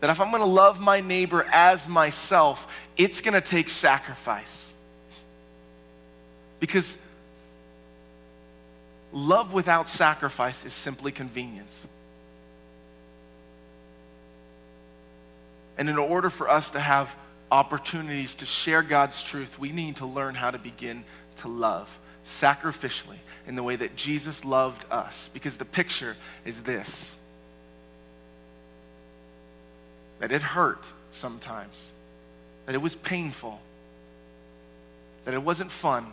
that if I'm going to love my neighbor as myself, it's going to take sacrifice. Because love without sacrifice is simply convenience. And in order for us to have opportunities to share God's truth, we need to learn how to begin to love sacrificially in the way that Jesus loved us. Because the picture is this: that it hurt sometimes, that it was painful, that it wasn't fun,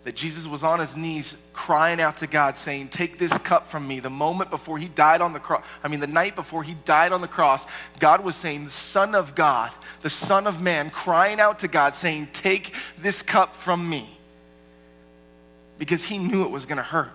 that Jesus was on his knees crying out to God saying, take this cup from me. The moment before he died on the cross, the night before he died on the cross, God was saying, the Son of God, the Son of Man, crying out to God saying, take this cup from me. Because he knew it was going to hurt.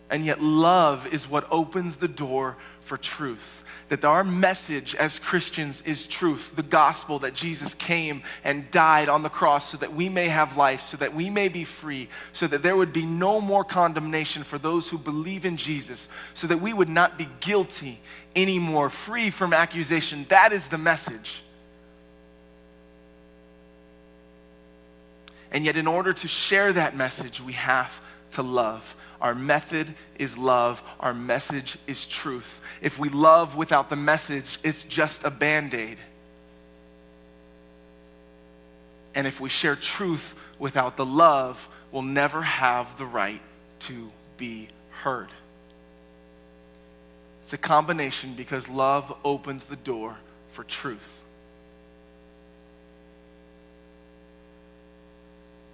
And yet love is what opens the door for truth. That our message as Christians is truth, the gospel that Jesus came and died on the cross so that we may have life, so that we may be free, so that there would be no more condemnation for those who believe in Jesus, so that we would not be guilty anymore, free from accusation. That is the message. And yet in order to share that message, we have to love. Our method is love. Our message is truth. If we love without the message, it's just a Band-Aid. And if we share truth without the love, we'll never have the right to be heard. It's a combination because love opens the door for truth.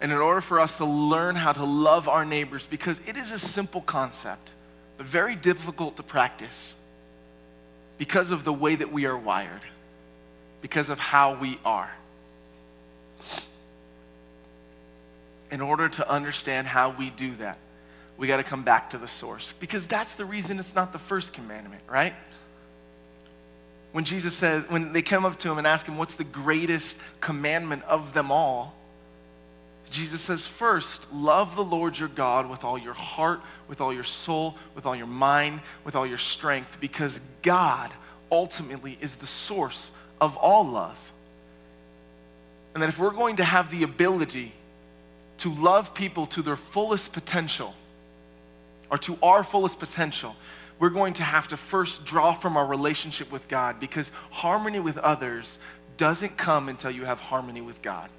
And in order for us to learn how to love our neighbors, because it is a simple concept, but very difficult to practice because of the way that we are wired, because of how we are. In order to understand how we do that, we got to come back to the source, because that's the reason it's not the first commandment, right? When Jesus says, when they come up to him and ask him, what's the greatest commandment of them all? Jesus says, first, love the Lord your God with all your heart, with all your soul, with all your mind, with all your strength, because God ultimately is the source of all love. And that if we're going to have the ability to love people to their fullest potential, or to our fullest potential, we're going to have to first draw from our relationship with God, because harmony with others doesn't come until you have harmony with God.